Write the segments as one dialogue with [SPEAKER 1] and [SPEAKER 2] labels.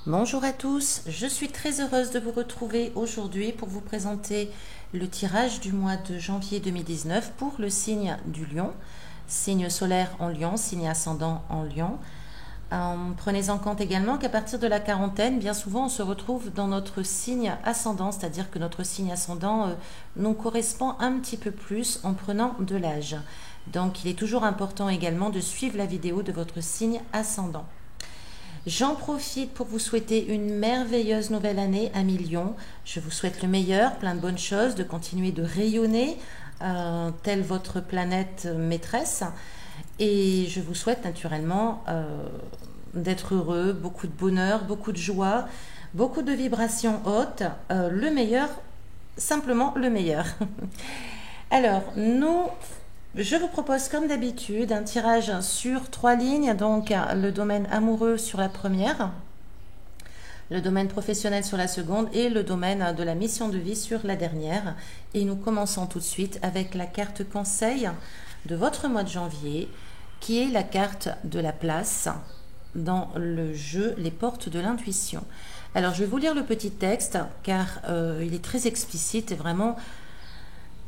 [SPEAKER 1] Bonjour à tous, je suis très heureuse de vous retrouver aujourd'hui pour vous présenter le tirage du mois de janvier 2019 pour le signe du Lion, signe solaire en Lion, signe ascendant en Lion. Prenez en compte également qu'à partir de la quarantaine, bien souvent on se retrouve dans notre signe ascendant, c'est-à-dire que notre signe ascendant nous correspond un petit peu plus en prenant de l'âge. Donc il est toujours important également de suivre la vidéo de votre signe ascendant. J'en profite pour vous souhaiter une merveilleuse nouvelle année à Lion. Je vous souhaite le meilleur, plein de bonnes choses, de continuer de rayonner, telle votre planète maîtresse. Et je vous souhaite naturellement d'être heureux, beaucoup de bonheur, beaucoup de joie, beaucoup de vibrations hautes, le meilleur, simplement le meilleur. Alors, je vous propose comme d'habitude un tirage sur 3 lignes, donc le domaine amoureux sur la première, le domaine professionnel sur la seconde et le domaine de la mission de vie sur la dernière. Et nous commençons tout de suite avec la carte conseil de votre mois de janvier, qui est la carte de la place dans le jeu Les Portes de l'Intuition. Alors je vais vous lire le petit texte car il est très explicite et vraiment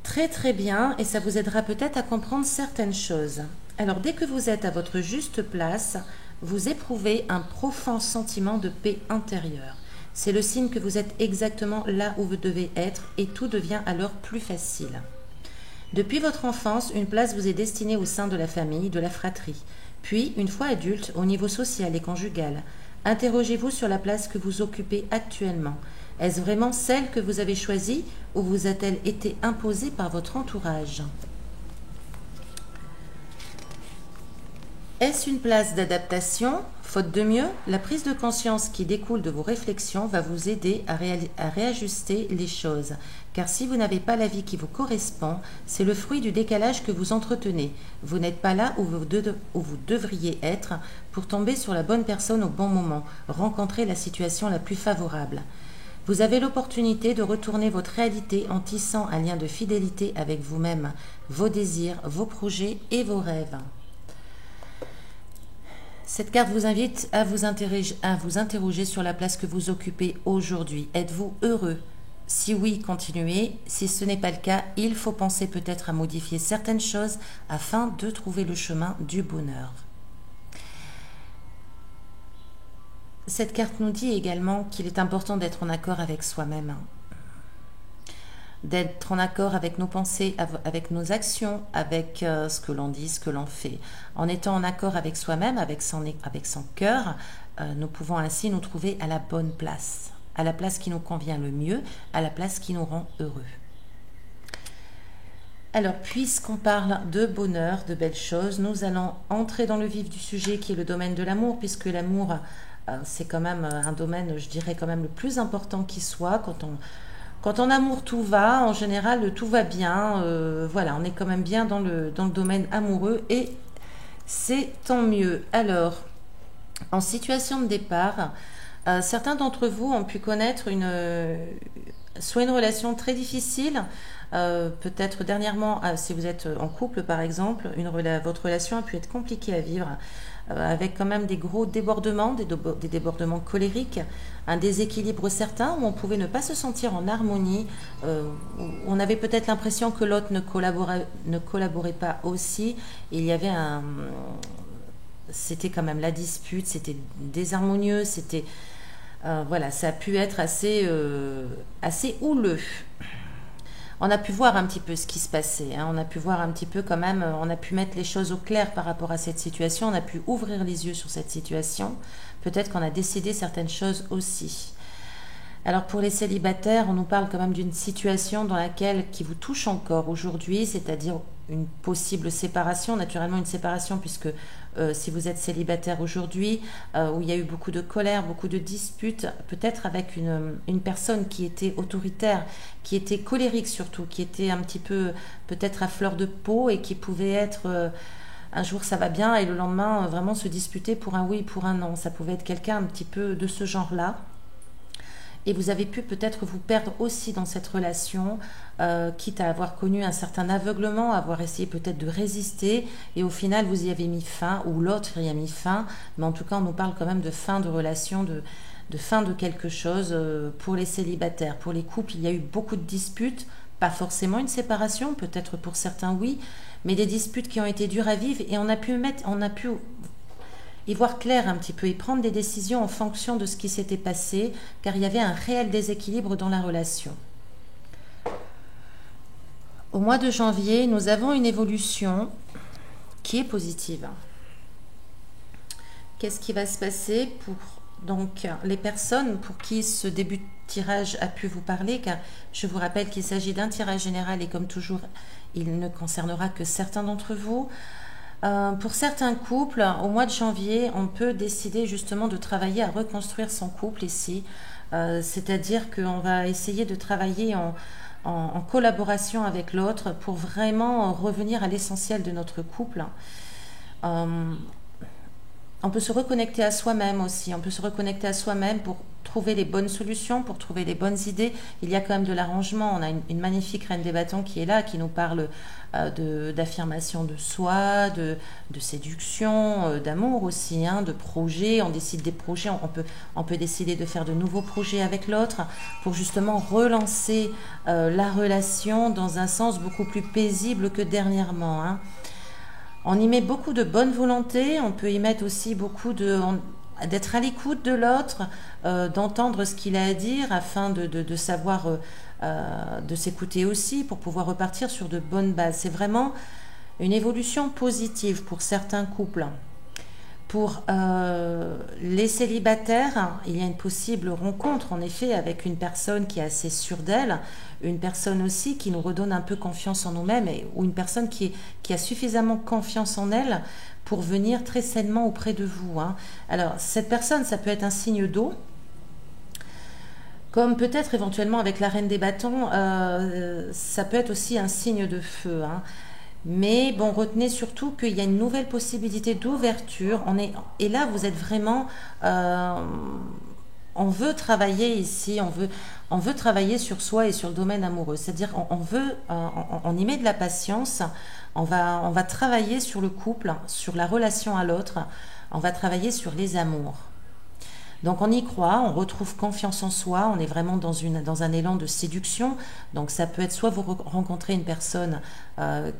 [SPEAKER 1] très bien, et ça vous aidera peut-être à comprendre certaines choses. Alors dès que vous êtes à votre juste place, vous éprouvez un profond sentiment de paix intérieure. C'est le signe que vous êtes exactement là où vous devez être et tout devient alors plus facile. Depuis votre enfance, une place vous est destinée au sein de la famille, de la fratrie. Puis, une fois adulte, au niveau social et conjugal, interrogez-vous sur la place que vous occupez actuellement. Est-ce vraiment celle que vous avez choisie ou vous a-t-elle été imposée par votre entourage? Est-ce une place d'adaptation? Faute de mieux, la prise de conscience qui découle de vos réflexions va vous aider à réajuster les choses. Car si vous n'avez pas la vie qui vous correspond, c'est le fruit du décalage que vous entretenez. Vous n'êtes pas là où vous devriez être pour tomber sur la bonne personne au bon moment, rencontrer la situation la plus favorable. Vous avez l'opportunité de retourner votre réalité en tissant un lien de fidélité avec vous-même, vos désirs, vos projets et vos rêves. Cette carte vous invite à vous interroger sur la place que vous occupez aujourd'hui. Êtes-vous heureux? Si oui, continuez. Si ce n'est pas le cas, il faut penser peut-être à modifier certaines choses afin de trouver le chemin du bonheur. Cette carte nous dit également qu'il est important d'être en accord avec soi-même, d'être en accord avec nos pensées, avec nos actions, avec ce que l'on dit, ce que l'on fait. En étant en accord avec soi-même, avec son cœur, nous pouvons ainsi nous trouver à la bonne place, à la place qui nous convient le mieux, à la place qui nous rend heureux. Alors, puisqu'on parle de bonheur, de belles choses, nous allons entrer dans le vif du sujet qui est le domaine de l'amour, puisque l'amour, c'est quand même un domaine, je dirais quand même le plus important qui soit. Quand en amour tout va, en général tout va bien. Voilà, on est quand même bien dans le domaine amoureux et c'est tant mieux. Alors, en situation de départ, certains d'entre vous ont pu connaître soit une relation très difficile, peut-être dernièrement, si vous êtes en couple par exemple, votre relation a pu être compliquée à vivre, avec quand même des gros débordements, des débordements colériques, un déséquilibre certain où on pouvait ne pas se sentir en harmonie, où on avait peut-être l'impression que l'autre ne collaborait pas aussi. Il y avait c'était quand même la dispute, c'était désharmonieux, c'était voilà, ça a pu être assez houleux. On a pu voir un petit peu ce qui se passait, hein. On a pu voir un petit peu quand même, on a pu mettre les choses au clair par rapport à cette situation, on a pu ouvrir les yeux sur cette situation, peut-être qu'on a décidé certaines choses aussi. Alors pour les célibataires, on nous parle quand même d'une situation qui vous touche encore aujourd'hui, c'est-à-dire une possible séparation, naturellement une séparation puisque si vous êtes célibataire aujourd'hui, où il y a eu beaucoup de colère, beaucoup de disputes, peut-être avec une personne qui était autoritaire, qui était colérique surtout, qui était un petit peu peut-être à fleur de peau et qui pouvait être... un jour ça va bien et le lendemain vraiment se disputer pour un oui, pour un non. Ça pouvait être quelqu'un un petit peu de ce genre-là. Et vous avez pu peut-être vous perdre aussi dans cette relation, quitte à avoir connu un certain aveuglement, avoir essayé peut-être de résister, et au final vous y avez mis fin, ou l'autre y a mis fin, mais en tout cas on nous parle quand même de fin de relation, de fin de quelque chose pour les célibataires. Pour les couples, il y a eu beaucoup de disputes, pas forcément une séparation, peut-être pour certains oui, mais des disputes qui ont été dures à vivre et on a pu y voir clair un petit peu et prendre des décisions en fonction de ce qui s'était passé, car il y avait un réel déséquilibre dans la relation. Au mois de janvier, nous avons une évolution qui est positive. Qu'est-ce qui va se passer pour donc les personnes pour qui ce début de tirage a pu vous parler, car je vous rappelle qu'il s'agit d'un tirage général et comme toujours, il ne concernera que certains d'entre vous. Pour certains couples, au mois de janvier, on peut décider justement de travailler à reconstruire son couple ici. C'est-à-dire qu'on va essayer de travailler en collaboration avec l'autre pour vraiment revenir à l'essentiel de notre couple. On peut se reconnecter à soi-même aussi. On peut se reconnecter à soi-même pour trouver les bonnes solutions, pour trouver les bonnes idées. Il y a quand même de l'arrangement. On a une magnifique reine des bâtons qui est là, qui nous parle d'affirmation de soi, de séduction, d'amour aussi, hein, de projets. On décide des projets. On peut décider de faire de nouveaux projets avec l'autre pour justement relancer la relation dans un sens beaucoup plus paisible que dernièrement, hein. On y met beaucoup de bonne volonté, on peut y mettre aussi beaucoup d'être à l'écoute de l'autre, d'entendre ce qu'il a à dire afin de savoir, de s'écouter aussi pour pouvoir repartir sur de bonnes bases. C'est vraiment une évolution positive pour certains couples. Pour les célibataires, il y a une possible rencontre en effet avec une personne qui est assez sûre d'elle, une personne aussi qui nous redonne un peu confiance en nous-mêmes ou une personne qui a suffisamment confiance en elle pour venir très sainement auprès de vous, hein. Alors cette personne, ça peut être un signe d'eau, comme peut-être éventuellement avec la reine des bâtons, ça peut être aussi un signe de feu, hein. Mais bon, retenez surtout qu'il y a une nouvelle possibilité d'ouverture. Et là, vous êtes vraiment... on veut travailler ici, on veut travailler sur soi et sur le domaine amoureux. C'est-à-dire on y met de la patience, on va travailler sur le couple, sur la relation à l'autre, on va travailler sur les amours. Donc on y croit, on retrouve confiance en soi, on est vraiment dans un élan de séduction. Donc ça peut être soit vous rencontrez une personne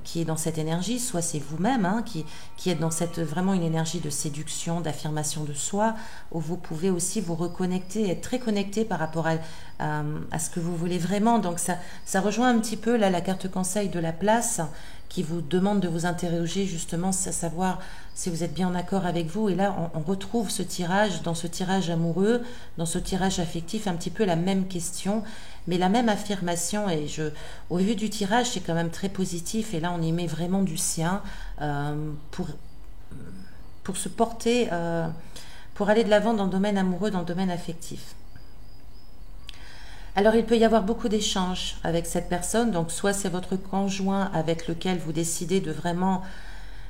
[SPEAKER 1] qui est dans cette énergie, soit c'est vous-même, hein, qui êtes dans vraiment une énergie de séduction, d'affirmation de soi, où vous pouvez aussi vous reconnecter, être très connecté par rapport à ce que vous voulez vraiment. Donc ça rejoint un petit peu là la carte conseil de la place qui vous demande de vous interroger justement, à savoir si vous êtes bien en accord avec vous. Et là, on retrouve ce tirage, dans ce tirage amoureux, dans ce tirage affectif, un petit peu la même question, mais la même affirmation. Et au vu du tirage, c'est quand même très positif. Et là, on y met vraiment du sien pour se porter, pour aller de l'avant dans le domaine amoureux, dans le domaine affectif. Alors, il peut y avoir beaucoup d'échanges avec cette personne. Donc, soit c'est votre conjoint avec lequel vous décidez de vraiment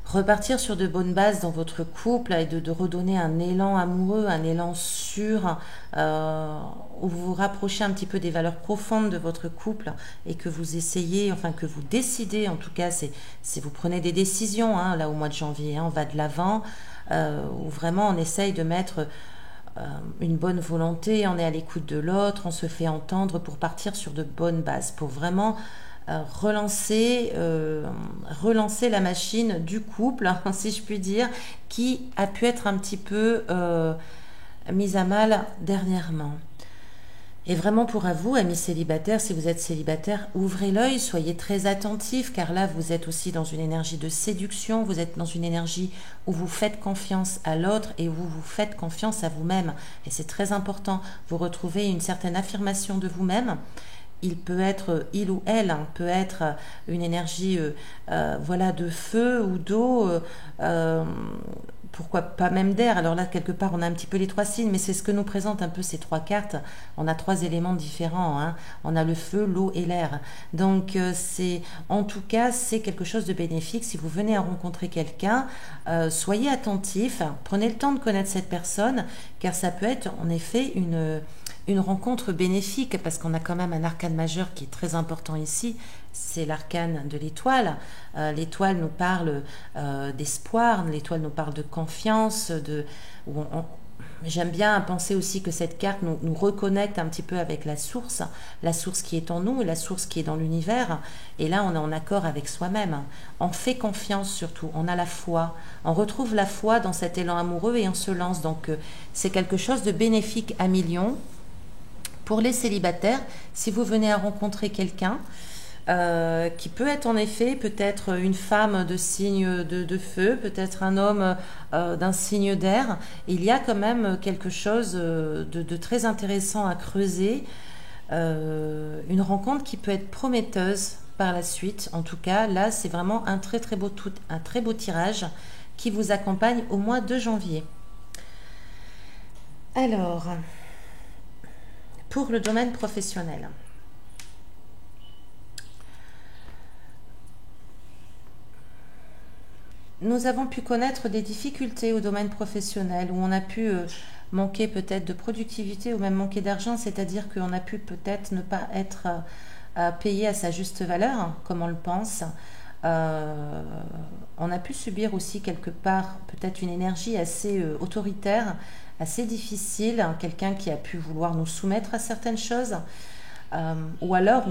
[SPEAKER 1] repartir sur de bonnes bases dans votre couple et de redonner un élan amoureux, un élan sûr, où vous vous rapprochez un petit peu des valeurs profondes de votre couple et que vous essayez, enfin que vous décidez, en tout cas, c'est vous prenez des décisions, hein, là au mois de janvier, hein, on va de l'avant, où vraiment on essaye de mettre une bonne volonté, on est à l'écoute de l'autre, on se fait entendre pour partir sur de bonnes bases, pour vraiment relancer la machine du couple, hein, si je puis dire, qui a pu être un petit peu mise à mal dernièrement. Et vraiment pour vous, amis célibataires, si vous êtes célibataire, ouvrez l'œil, soyez très attentifs, car là vous êtes aussi dans une énergie de séduction, vous êtes dans une énergie où vous faites confiance à l'autre et où vous faites confiance à vous-même. Et c'est très important, vous retrouvez une certaine affirmation de vous-même. Il peut être, il ou elle, hein, peut être une énergie voilà, de feu ou d'eau, pourquoi pas même d'air. Alors là, quelque part, on a un petit peu les trois signes, mais c'est ce que nous présentent un peu ces trois cartes. On a trois éléments différents, hein. On a le feu, l'eau et l'air. Donc, en tout cas, c'est quelque chose de bénéfique. Si vous venez à rencontrer quelqu'un, soyez attentifs, prenez le temps de connaître cette personne, car ça peut être en effet une rencontre bénéfique, parce qu'on a quand même un arcane majeur qui est très important ici, c'est l'arcane de l'étoile. L'étoile nous parle d'espoir, l'étoile nous parle de confiance, J'aime bien penser aussi que cette carte nous reconnecte un petit peu avec la source qui est en nous, la source qui est dans l'univers. Et là, on est en accord avec soi-même. On fait confiance surtout, on a la foi. On retrouve la foi dans cet élan amoureux et on se lance. Donc, c'est quelque chose de bénéfique à millions. Pour les célibataires, si vous venez à rencontrer quelqu'un, qui peut être en effet peut-être une femme de signe de feu, peut-être un homme d'un signe d'air. Il y a quand même quelque chose de très intéressant à creuser, une rencontre qui peut être prometteuse par la suite. En tout cas, là, c'est vraiment un un très beau tirage qui vous accompagne au mois de janvier. Alors, pour le domaine professionnel. Nous avons pu connaître des difficultés au domaine professionnel où on a pu manquer peut-être de productivité ou même manquer d'argent, c'est-à-dire qu'on a pu peut-être ne pas être payé à sa juste valeur, comme on le pense. On a pu subir aussi quelque part peut-être une énergie assez autoritaire, assez difficile, hein, quelqu'un qui a pu vouloir nous soumettre à certaines choses. Ou alors,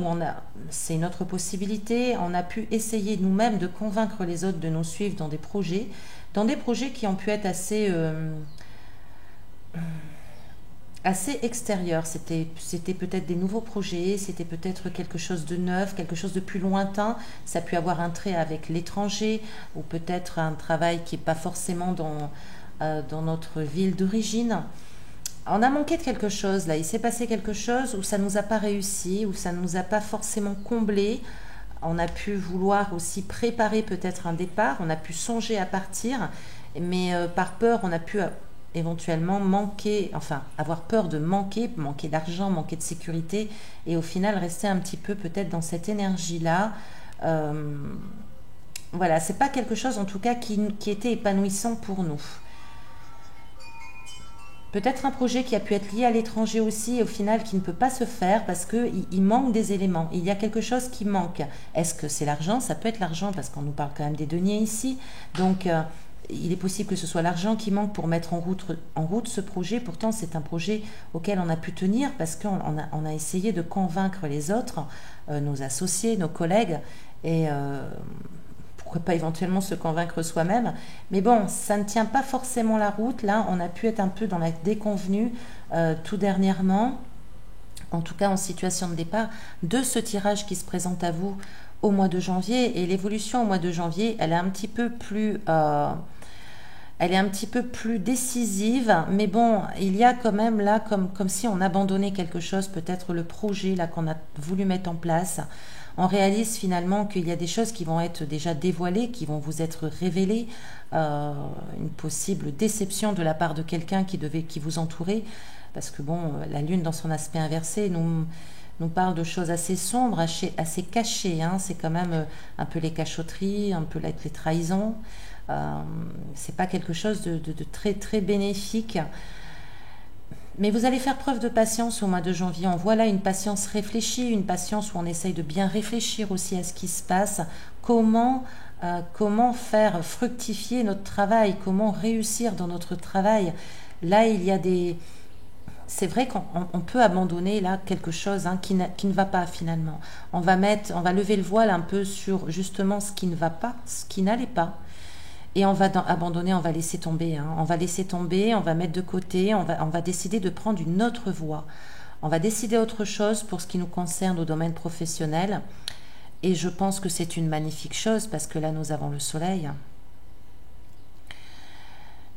[SPEAKER 1] c'est une autre possibilité, on a pu essayer nous-mêmes de convaincre les autres de nous suivre dans des projets qui ont pu être assez extérieurs. C'était peut-être des nouveaux projets, c'était peut-être quelque chose de neuf, quelque chose de plus lointain. Ça a pu avoir un trait avec l'étranger ou peut-être un travail qui n'est pas forcément dans notre ville d'origine. On a manqué de quelque chose là, il s'est passé quelque chose où ça ne nous a pas réussi, où ça ne nous a pas forcément comblé. On a pu vouloir aussi préparer peut-être un départ, on a pu songer à partir, mais par peur, on a pu éventuellement avoir peur de manquer d'argent, manquer de sécurité, et au final rester un petit peu peut-être dans cette énergie-là. Voilà, c'est pas quelque chose en tout cas qui était épanouissant pour nous. Peut-être un projet qui a pu être lié à l'étranger aussi et au final qui ne peut pas se faire parce qu'il manque des éléments. Il y a quelque chose qui manque. Est-ce que c'est l'argent? Ça peut être l'argent parce qu'on nous parle quand même des deniers ici. Donc il est possible que ce soit l'argent qui manque pour mettre en route ce projet. Pourtant c'est un projet auquel on a pu tenir parce qu'on a essayé de convaincre les autres, nos associés, nos collègues et pourquoi pas éventuellement se convaincre soi-même. Mais bon, ça ne tient pas forcément la route. Là, on a pu être un peu dans la déconvenue tout dernièrement, en tout cas en situation de départ, de ce tirage qui se présente à vous au mois de janvier. Et l'évolution au mois de janvier, elle est un petit peu plus... elle est un petit peu plus décisive, mais bon, il y a quand même là, comme si on abandonnait quelque chose, peut-être le projet là qu'on a voulu mettre en place. On réalise finalement qu'il y a des choses qui vont être déjà dévoilées, qui vont vous être révélées, une possible déception de la part de quelqu'un qui vous entourait, parce que bon, la lune dans son aspect inversé nous parle de choses assez sombres, assez cachées, hein. C'est quand même un peu les cachotteries, un peu les trahisons. C'est pas quelque chose de très très bénéfique. Mais vous allez faire preuve de patience au mois de janvier. On voit là une patience réfléchie, une patience où on essaye de bien réfléchir aussi à ce qui se passe. Comment faire fructifier notre travail, comment réussir dans notre travail. Là, il y a c'est vrai qu'on peut abandonner là quelque chose hein, qui ne va pas finalement. On va lever le voile un peu sur justement ce qui ne va pas, ce qui n'allait pas. Et on va abandonner, on va laisser tomber. Hein. On va laisser tomber, on va mettre de côté, on va décider de prendre une autre voie. On va décider autre chose pour ce qui nous concerne au domaine professionnel. Et je pense que c'est une magnifique chose parce que là, nous avons le soleil.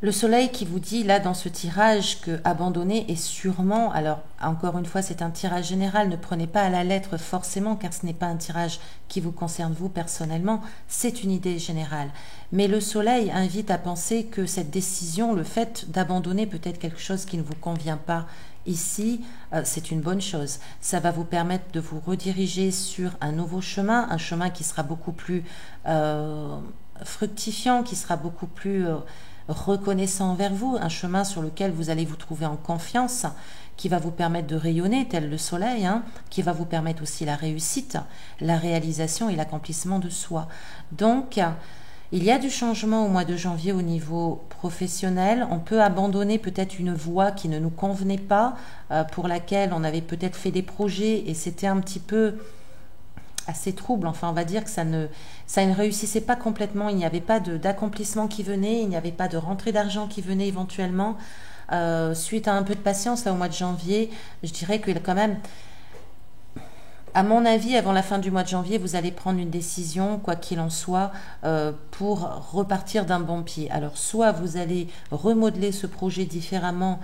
[SPEAKER 1] Le soleil qui vous dit là dans ce tirage que abandonner est sûrement, alors encore une fois c'est un tirage général, ne prenez pas à la lettre forcément car ce n'est pas un tirage qui vous concerne vous personnellement, c'est une idée générale. Mais le soleil invite à penser que cette décision, le fait d'abandonner peut-être quelque chose qui ne vous convient pas ici, c'est une bonne chose. Ça va vous permettre de vous rediriger sur un nouveau chemin, un chemin qui sera beaucoup plus fructifiant, qui sera beaucoup plus... reconnaissant envers vous, un chemin sur lequel vous allez vous trouver en confiance, qui va vous permettre de rayonner tel le soleil, hein, qui va vous permettre aussi la réussite, la réalisation et l'accomplissement de soi. Donc, Il y a du changement au mois de janvier au niveau professionnel. On peut abandonner peut-être une voie qui ne nous convenait pas, pour laquelle on avait peut-être fait des projets et c'était un petit peu assez trouble. Enfin, on va dire que ça ne réussissait pas complètement. Il n'y avait pas d'accomplissement qui venait, il n'y avait pas de rentrée d'argent qui venait éventuellement. Suite à un peu de patience, là, au mois de janvier, je dirais que quand même, à mon avis, avant la fin du mois de janvier, vous allez prendre une décision, quoi qu'il en soit, pour repartir d'un bon pied. Alors, soit vous allez remodeler ce projet différemment,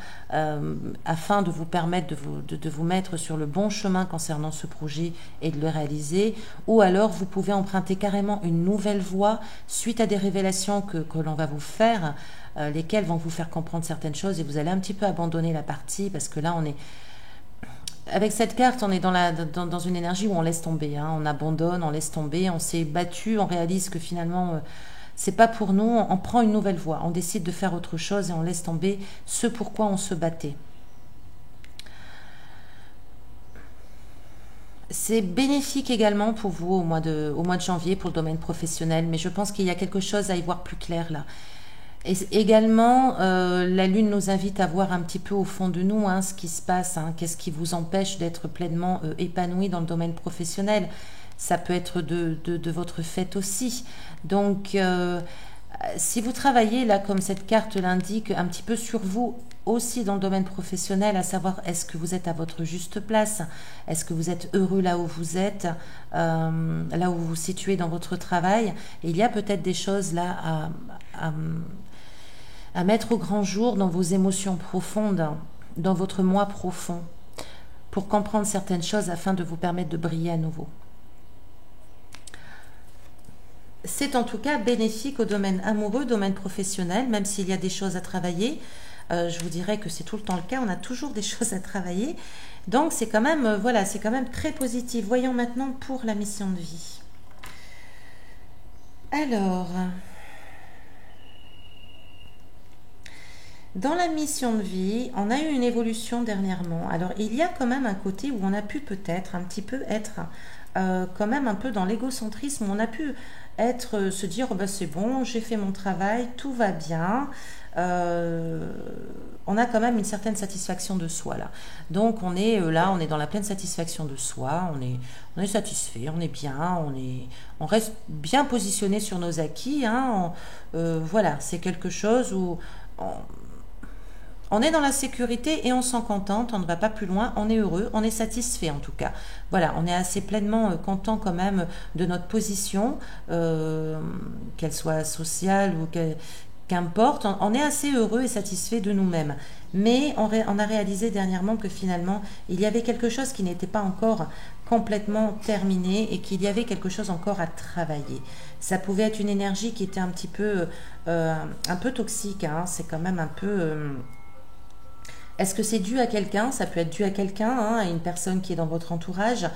[SPEAKER 1] afin de vous permettre de vous mettre sur le bon chemin concernant ce projet et de le réaliser, ou alors vous pouvez emprunter carrément une nouvelle voie suite à des révélations que l'on va vous faire, lesquelles vont vous faire comprendre certaines choses et vous allez un petit peu abandonner la partie parce que là, avec cette carte, on est dans une énergie où on laisse tomber, hein. On abandonne, on laisse tomber, on s'est battu, on réalise que finalement, c'est pas pour nous, on prend une nouvelle voie, on décide de faire autre chose et on laisse tomber ce pourquoi on se battait. C'est bénéfique également pour vous au mois de janvier pour le domaine professionnel, mais je pense qu'il y a quelque chose à y voir plus clair là. Et également, la Lune nous invite à voir un petit peu au fond de nous, hein, ce qui se passe, hein, qu'est-ce qui vous empêche d'être pleinement épanoui dans le domaine professionnel. Ça peut être de votre fait aussi. Donc, si vous travaillez là, comme cette carte l'indique, un petit peu sur vous aussi dans le domaine professionnel, à savoir est-ce que vous êtes à votre juste place, est-ce que vous êtes heureux là où vous êtes, là où vous vous situez dans votre travail. Et il y a peut-être des choses là à mettre au grand jour dans vos émotions profondes, dans votre moi profond, pour comprendre certaines choses afin de vous permettre de briller à nouveau. C'est en tout cas bénéfique au domaine amoureux, domaine professionnel, même s'il y a des choses à travailler. Je vous dirais que c'est tout le temps le cas, on a toujours des choses à travailler. Donc c'est quand même, voilà, c'est quand même très positif. Voyons maintenant pour la mission de vie. Alors, dans la mission de vie, on a eu une évolution dernièrement. Alors, il y a quand même un côté où on a pu peut-être un petit peu être quand même un peu dans l'égocentrisme. On a pu se dire, oh ben, c'est bon, j'ai fait mon travail, tout va bien. On a quand même une certaine satisfaction de soi là. Donc on est là, on est dans la pleine satisfaction de soi, on est satisfait, on est bien, on reste bien positionné sur nos acquis, hein. Voilà, c'est quelque chose où on est dans la sécurité et on s'en contente, on ne va pas plus loin, on est heureux, on est satisfait en tout cas. Voilà, on est assez pleinement content quand même de notre position, qu'elle soit sociale ou qu'importe, on est assez heureux et satisfait de nous-mêmes. Mais on a réalisé dernièrement que finalement, il y avait quelque chose qui n'était pas encore complètement terminé et qu'il y avait quelque chose encore à travailler. Ça pouvait être une énergie qui était un peu toxique, hein. C'est quand même un peu... Est-ce que c'est dû à quelqu'un? Ça peut être dû à quelqu'un, hein, à une personne qui est dans votre entourage,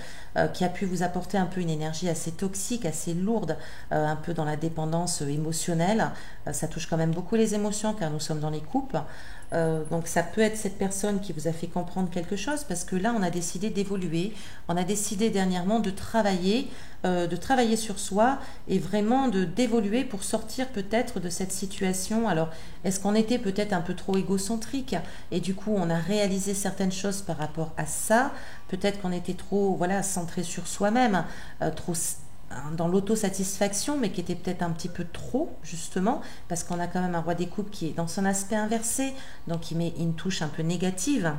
[SPEAKER 1] qui a pu vous apporter un peu une énergie assez toxique, assez lourde, un peu dans la dépendance émotionnelle. Ça touche quand même beaucoup les émotions car nous sommes dans les couples. Donc ça peut être cette personne qui vous a fait comprendre quelque chose parce que là on a décidé d'évoluer, on a décidé dernièrement de travailler sur soi et vraiment d'évoluer pour sortir peut-être de cette situation. Alors est-ce qu'on était peut-être un peu trop égocentrique et du coup on a réalisé certaines choses par rapport à ça, peut-être qu'on était trop centré sur soi-même, trop dans l'autosatisfaction, mais qui était peut-être un petit peu trop, justement, parce qu'on a quand même un roi des coupes qui est dans son aspect inversé, donc il met une touche un peu négative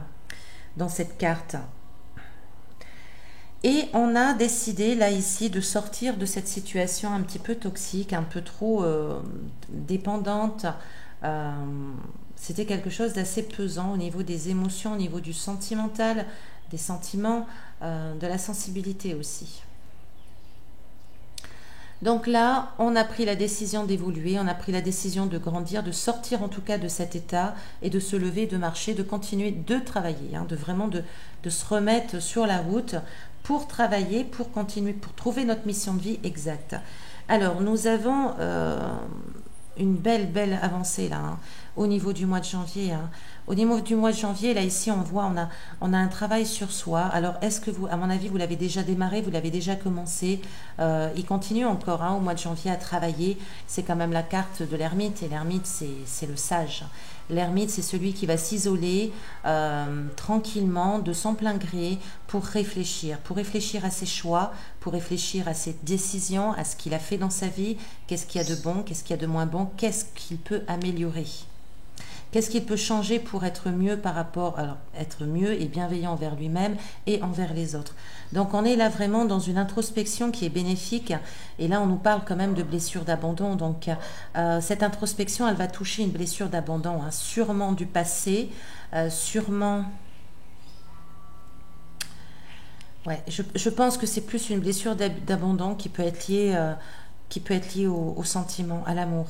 [SPEAKER 1] dans cette carte. Et on a décidé, là, ici, de sortir de cette situation un petit peu toxique, un peu trop dépendante. C'était quelque chose d'assez pesant au niveau des émotions, au niveau du sentimental, des sentiments, de la sensibilité aussi. Donc là, on a pris la décision d'évoluer, on a pris la décision de grandir, de sortir en tout cas de cet état et de se lever, de marcher, de continuer de travailler, hein, de se remettre sur la route pour travailler, pour continuer, pour trouver notre mission de vie exacte. Alors, nous avons une belle avancée là, hein, au niveau du mois de janvier. Hein. Au niveau du mois de janvier, là ici on voit, on a un travail sur soi. Alors est-ce que vous, à mon avis, vous l'avez déjà démarré, vous l'avez déjà commencé. Il continue encore au mois de janvier à travailler. C'est quand même la carte de l'ermite, et l'ermite c'est le sage. L'ermite, c'est celui qui va s'isoler tranquillement, de son plein gré, pour réfléchir à ses choix, pour réfléchir à ses décisions, à ce qu'il a fait dans sa vie, qu'est-ce qu'il y a de bon, qu'est-ce qu'il y a de moins bon, qu'est-ce qu'il peut améliorer. Qu'est-ce qu'il peut changer pour être mieux par rapport, alors être mieux et bienveillant envers lui-même et envers les autres. Donc on est là vraiment dans une introspection qui est bénéfique. Et là on nous parle quand même de blessures d'abandon. Donc cette introspection, elle va toucher une blessure d'abandon, hein, sûrement du passé, sûrement... Ouais, je pense que c'est plus une blessure d'abandon qui peut être liée au sentiment, à l'amour.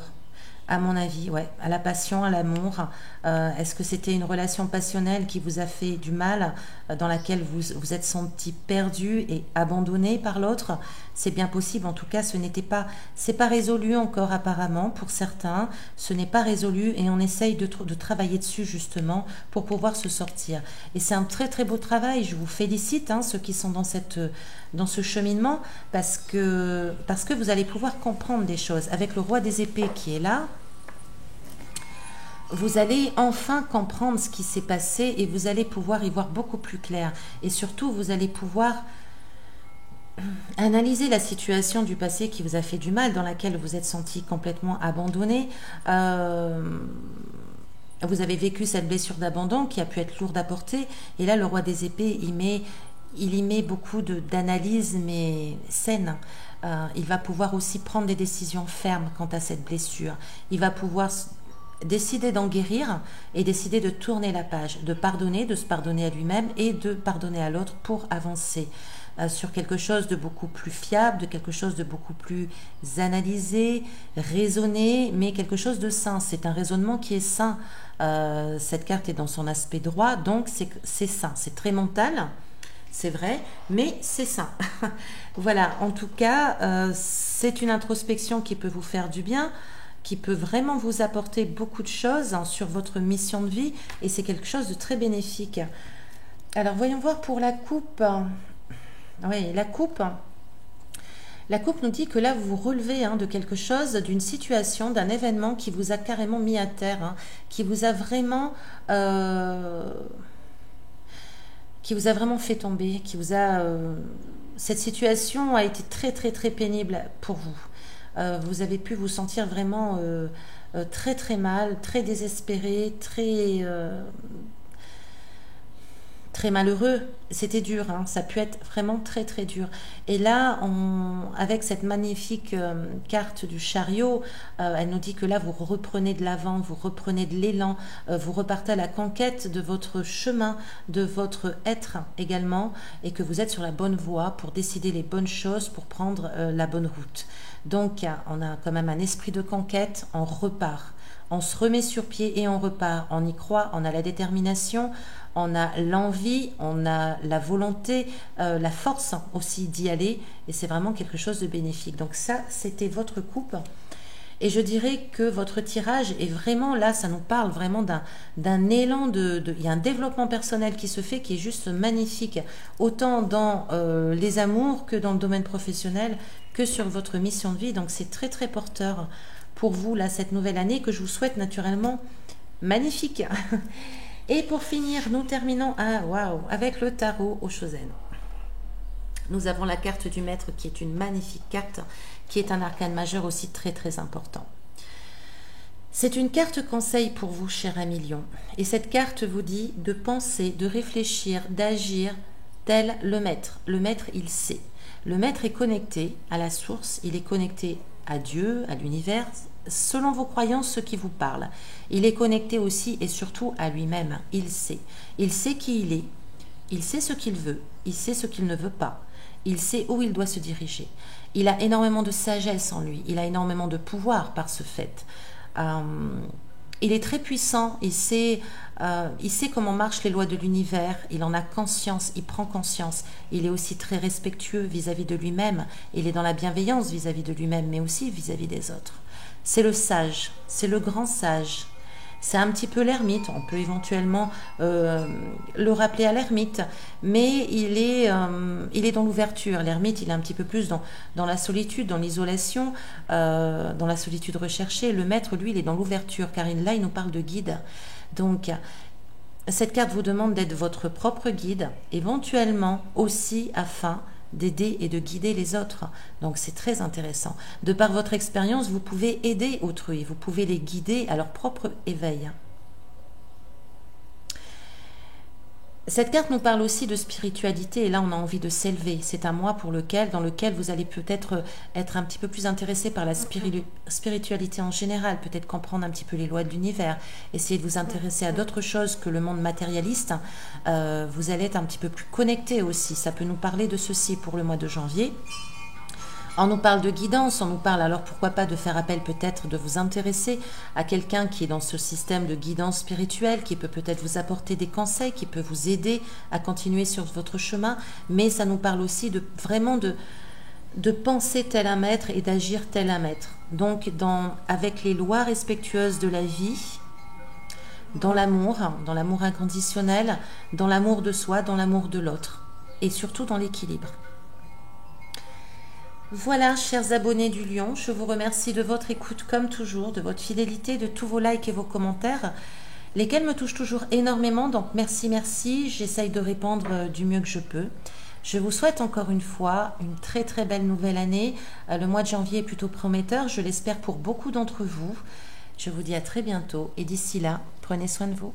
[SPEAKER 1] À mon avis, ouais, à la passion, à l'amour. Est-ce que c'était une relation passionnelle qui vous a fait du mal, dans laquelle vous êtes senti perdu et abandonné par l'autre? C'est bien possible. En tout cas, c'est pas résolu encore apparemment pour certains. Ce n'est pas résolu et on essaye de travailler dessus justement pour pouvoir se sortir. Et c'est un très très beau travail. Je vous félicite, hein, ceux qui sont dans ce cheminement, parce que vous allez pouvoir comprendre des choses. Avec le roi des épées qui est là, vous allez enfin comprendre ce qui s'est passé et vous allez pouvoir y voir beaucoup plus clair. Et surtout, vous allez pouvoir analyser la situation du passé qui vous a fait du mal, dans laquelle vous êtes senti complètement abandonné. Vous avez vécu cette blessure d'abandon qui a pu être lourde à porter. Et là, le roi des épées, il y met beaucoup d'analyse, mais saine. Il va pouvoir aussi prendre des décisions fermes quant à cette blessure. Il va pouvoir décider d'en guérir et décider de tourner la page, de se pardonner à lui-même et de pardonner à l'autre pour avancer sur quelque chose de beaucoup plus fiable, de quelque chose de beaucoup plus analysé, raisonné, mais quelque chose de sain. C'est un raisonnement qui est sain. Cette carte est dans son aspect droit, donc c'est sain. C'est très mental, c'est vrai, mais c'est sain. Voilà, en tout cas, c'est une introspection qui peut vous faire du bien, qui peut vraiment vous apporter beaucoup de choses, hein, sur votre mission de vie, et c'est quelque chose de très bénéfique. Alors, voyons voir pour la coupe. Oui, la coupe. La coupe nous dit que là, vous vous relevez, hein, de quelque chose, d'une situation, d'un événement qui vous a carrément mis à terre, hein, qui vous a vraiment fait tomber, cette situation a été très très très pénible pour vous. Vous avez pu vous sentir vraiment très très mal, très désespéré, très malheureux. C'était dur, hein, ça a pu être vraiment très très dur. Et là, avec cette magnifique carte du chariot, elle nous dit que là, vous reprenez de l'avant, vous reprenez de l'élan, vous repartez à la conquête de votre chemin, de votre être également, et que vous êtes sur la bonne voie pour décider les bonnes choses, pour prendre la bonne route. Donc, on a quand même un esprit de conquête, on repart. On se remet sur pied et on repart. On y croit, on a la détermination, on a l'envie, on a la volonté, la force aussi d'y aller. Et c'est vraiment quelque chose de bénéfique. Donc ça, c'était votre coupe. Et je dirais que votre tirage est vraiment, là, ça nous parle vraiment d'un élan il y a un développement personnel qui se fait, qui est juste magnifique. Autant dans les amours que dans le domaine professionnel, que sur votre mission de vie. Donc c'est très très porteur pour vous, là, cette nouvelle année, que je vous souhaite naturellement magnifique. Et pour finir, nous terminons avec le tarot au Chosen. Nous avons la carte du maître qui est une magnifique carte, qui est un arcane majeur aussi très très important. C'est une carte conseil pour vous, cher ami Lion. Et cette carte vous dit de penser, de réfléchir, d'agir tel le maître. Le maître, il sait. Le maître est connecté à la source, il est connecté à Dieu, à l'univers, selon vos croyances, ce qui vous parle. Il est connecté aussi et surtout à lui-même. Il sait. Il sait qui il est. Il sait ce qu'il veut. Il sait ce qu'il ne veut pas. Il sait où il doit se diriger. Il a énormément de sagesse en lui. Il a énormément de pouvoir par ce fait. Il est très puissant. Il sait comment marchent les lois de l'univers. Il en a conscience. Il prend conscience. Il est aussi très respectueux vis-à-vis de lui-même. Il est dans la bienveillance vis-à-vis de lui-même, mais aussi vis-à-vis des autres. C'est le sage. C'est le grand sage. C'est un petit peu l'ermite. On peut éventuellement le rappeler à l'ermite, mais il est dans l'ouverture. L'ermite, il est un petit peu plus dans la solitude, dans l'isolation, dans la solitude recherchée. Le maître, lui, il est dans l'ouverture, car là, il nous parle de guide. Donc, cette carte vous demande d'être votre propre guide, éventuellement aussi afin d'aider et de guider les autres. Donc c'est très intéressant. De par votre expérience, vous pouvez aider autrui, vous pouvez les guider à leur propre éveil. Cette carte nous parle aussi de spiritualité et là on a envie de s'élever. C'est un mois dans lequel vous allez peut-être être un petit peu plus intéressé par la spiritualité en général, peut-être comprendre un petit peu les lois de l'univers, essayer de vous intéresser à d'autres choses que le monde matérialiste. Vous allez être un petit peu plus connecté aussi. Ça peut nous parler de ceci pour le mois de janvier. On nous parle de guidance, on nous parle alors pourquoi pas de faire appel peut-être de vous intéresser à quelqu'un qui est dans ce système de guidance spirituelle, qui peut peut-être vous apporter des conseils, qui peut vous aider à continuer sur votre chemin, mais ça nous parle aussi de vraiment de penser tel un maître et d'agir tel un maître. Donc avec les lois respectueuses de la vie, dans l'amour inconditionnel, dans l'amour de soi, dans l'amour de l'autre et surtout dans l'équilibre. Voilà, chers abonnés du Lion, je vous remercie de votre écoute comme toujours, de votre fidélité, de tous vos likes et vos commentaires, lesquels me touchent toujours énormément, donc merci, j'essaye de répondre du mieux que je peux. Je vous souhaite encore une fois une très très belle nouvelle année. Le mois de janvier est plutôt prometteur, je l'espère pour beaucoup d'entre vous. Je vous dis à très bientôt et d'ici là, prenez soin de vous.